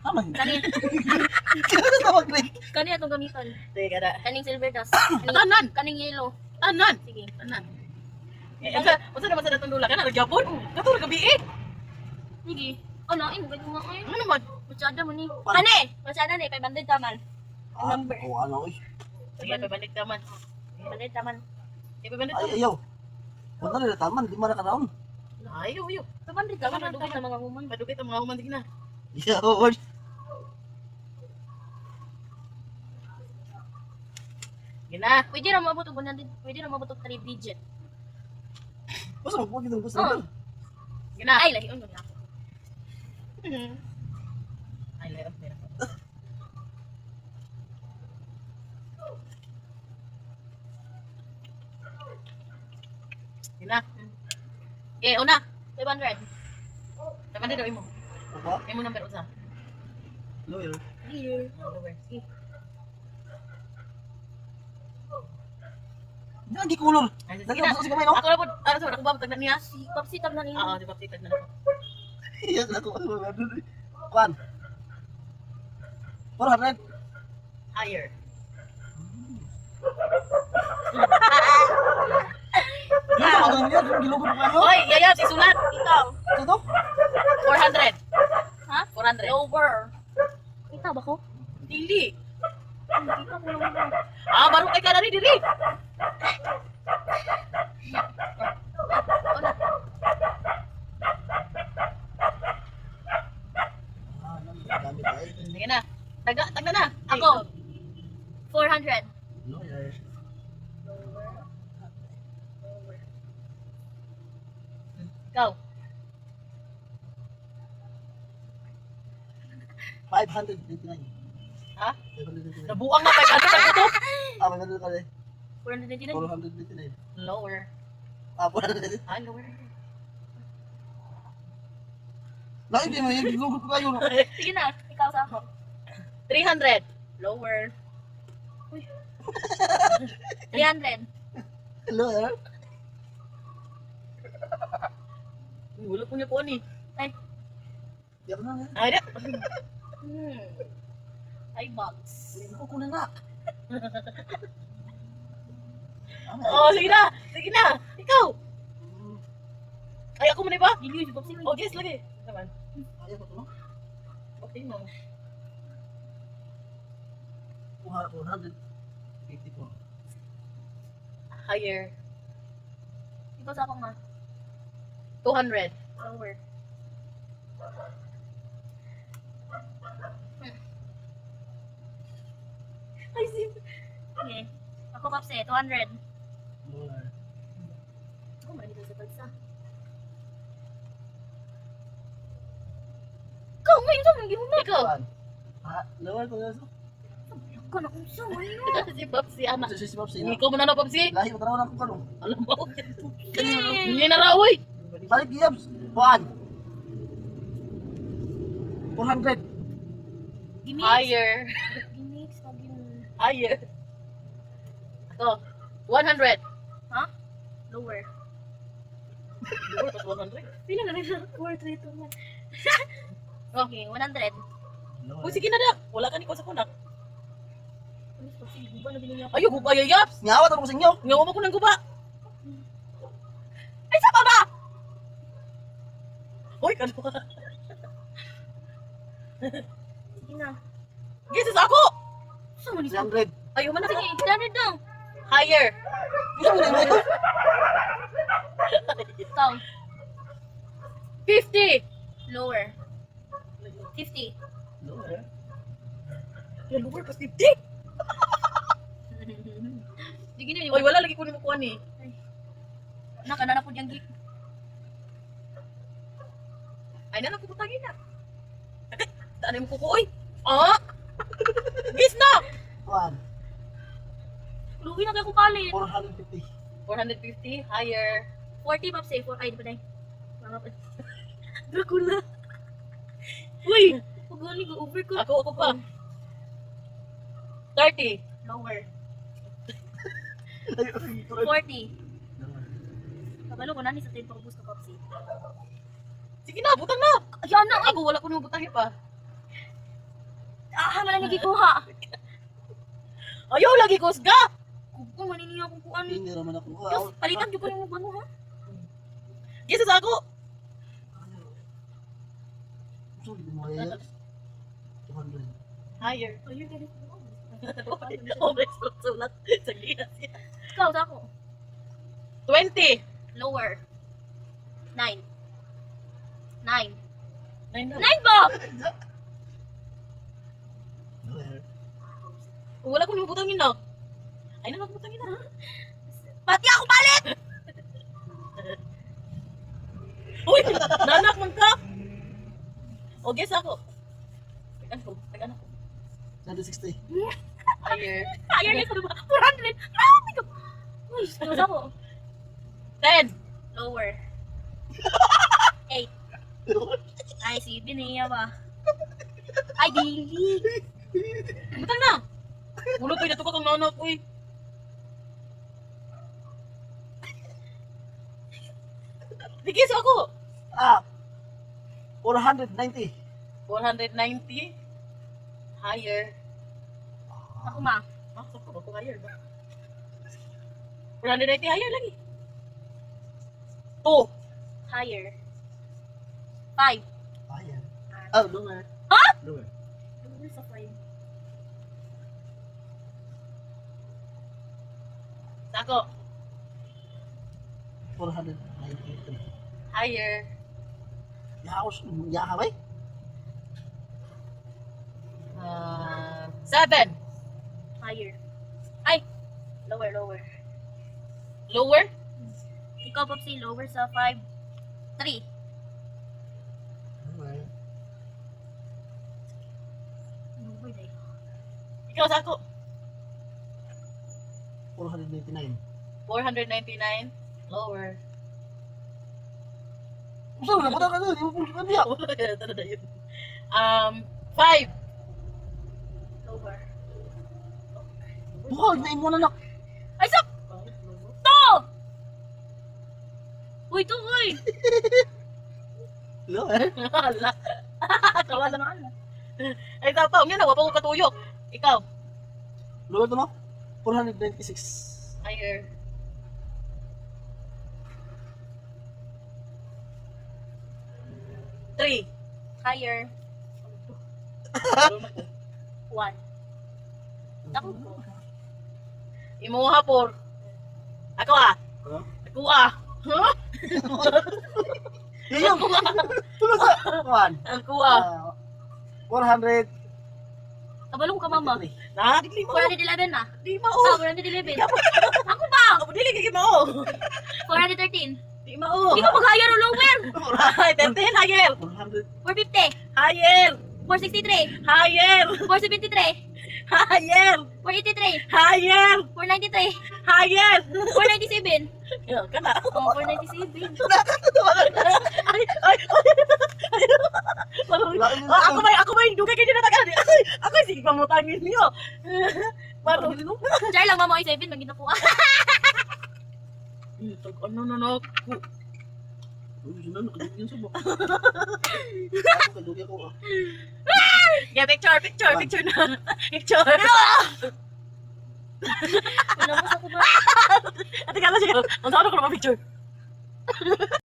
Tama. Kani, Kaya tawag rin. kani atong gamiton. Teka na. Kaning silver dust. Tanan. Kaning yellow. Tanan. Sige. Tanan. Unsa naman sa datong dula kana gyapon? Kato gabi eh. Sige. Oh, nain mo mo ay. Ano naman? Masyada mo ni. Kani, masyada ni 500 taman. Ang number. Oo, ano eh. Sige, pabalik naman. 500 taman. Ipabalik Ay, ayaw. Punta na taman, di man nakaraon. Ayaw, ayaw. 500 taman na dugay na mga human. Padugay ang mga human sige na. Yeah, oo. Gina. Pwede ra maabot og 100, pwede ra maabot og 3 digit. Basta magpag itong gusto. Oo. Gina. Ay, lahi mo na ako. Ay, layo. Gina. Okay, una. 500. Tapos daw imo. Apa? Imo number usa. Lawyer. Here. Sige. Lagi kulor. Ay, sige Lagi na. ako sa kamay, no? Ako na po, ano sa ako ba tagnan niya? Si Papsi tag na Oo, niya. di ba titag na ako. Iya, ako. Kuan. 400. Higher. Yung tawagan niya, yung gilugod ko ano? Hoy, yaya, si sulat. Ikaw. Ito to? 400. Ha? 400. Lower. Kita ba ko? Dili. Kita ko lang. Ah, baru kay kana ni diri. Ah, gamit ay. Sige na. Tagna na. Ako. 400. Lawyer. Ikaw. 589. Ha? 589. Nabuang na 500 ang ito. Ah, 500 ka rin. 499. 489. Lower. Ah, 400. Ah, lower. Lagi di mo yung gilugod ko kayo, no? Sige na. Ikaw sa ako. 300. Lower. 300. Lawyer. Wala ko niya po ni. Ay. Di ako na. Ay, da. Ay, box. Hindi ko kunan na. Oh, sige na. Sige na. Ikaw. Ay, ako muna ba? Dili, si Papsi. Oh, guess lagi. Naman. Ayaw ko to, no? Okay mo. 454. Higher. Ikaw sa ako nga. 200. Lower. Ay, sim. Okay. Ako, Papsi. 200. Lawyer. Ako, mali sa bansa. Ikaw, ngayon sa mga gihuman. Ikaw. Kuan. Ah, lawyer ko yun. Ikaw na kung siya, ano? Si Popsi, anak. Si Popsi. Ikaw mo na na, Popsi. Lahi mo tanaw na ko kanong. Alam mo. Hey! Hindi na raw, uy. Balik giyabs. Kuan. 400. Gimix. Higher. Gimix. Pag yun. Higher. Ako. 100. Ha? Lower. Lower pas 100. Pila na rin siya. 4, 3, 2, 1. Okay, 100. Uy, sige na da. Wala ka ni ko sa kunak. Ano sa Papsi? Guba na binigyan ako. Ayo, guba yayaps. Ngawat ako sa inyo. Ngawa mo ko ng guba. Ay, sa baba. Uy, kanwa. Sige na. Gisis ako. Saan mo ni 300. Ayaw man na. Sige, 300 daw. Higher. Gusto mo na ito? Ikaw. 50. Lower. 50. Lawyer. Yung lower pas 50. Sige na Uy, wala lagi ko ni mo kuha ni. Nakana na po diyang geek. Ay, nalang ko putangin na. Agay, daan mo kuko, uy. Ah! Gis na! Kuan. Luwi na kayo kung palit. 450. 450, higher. 40 Papsi. 4, ay, di ba na mga pa. Dracula. Uy! Pag-gali ko, over ko. Ako pa. 30. Lower. Ay, 40. Kabalo ko na ni sa 10 pag-boost ka Papsi. Sige na, butang na. Ayan na, ay. Ako, wala ko nang butangin pa. Wala nagikuha. Ayaw lagi kusga. Kung maniniya akong kuan. Hindi naman ako. Diyos, palitan dyan ko ng ano ha. Gisa sa ako. So, hindi mo kaya. 200. Higher. Ayun, ganit ko. Always sulat sa ginas niya. Ikaw, sa ako. 20. Lower. 9. 9. 9 na. 9 ba? Lower. Wala ko nang butangin na. Ay, na butangin na. Pati ako palit! Uy! Nanak man ka! O, guess ako. Tagan ako. 160. Higher. Higher na sa ba? 400! Marami ka! Uy, ikaw, sa ako. 10. Lower. 8. Ay, si Binaya ba? Ay, dili. Butang na! Ulo ko, natukot ang nanak, uy. Bigis ako! 490. 490. Higher. Ako ma. Ah, saan ko higher ba? 490 higher lagi. 2. Higher. 5. Ayan. Oh, lower. Ha? Lower. Lower sa 5. Sako. 493. Higher. Yaha ba? 7. Higher. Ay! Lower, lower. Lower. Ikaw, Popsi, lower sa 5. 3. Lower. Lower day. Ikaw, Sako. 499. 499. Lower. Gusto mo na, punta ka doon. Hindi mo punta ka niya. 5. Lower. Buka, hinain mo na nak. Ay, sap! To! Uy, to, uy! Lower. Hala. Kawa na naman. Ay, tapaw. Nga na, wapa ko katuyok. Ikaw. Lower to no? 496. Higher. 3. Higher. 1. Ako po. Imuha por. Ako ah. Ano? Ako ah. Huh? Yung! Tulog sa! Kuhan. Ako ah. 400. Kabalong ka, mama. Na, di mo. 411 na. Di mo. 411. Ako ba? Ako dili kay mo. 413. Di mo. Hindi ko mag-higher o lower. Ay, 13 higher. 400. 450. Higher. 463. Higher. 473. Higher. 483. Higher. 493. Higher. 497. Yo, kana. Oh, 497. Ay, ay. Ako may dugay kayo na tagal. Ako sige pamutangin niyo. Marunong. Char lang, mama, 7. Maging na po. Ano. Uy, yun na, nakadugyan sa baka. Ako, kadugyan ko. Yeah, picture na. Picture. Wala mo sa kuba. Ate kala siya. Ang saan ko na picture.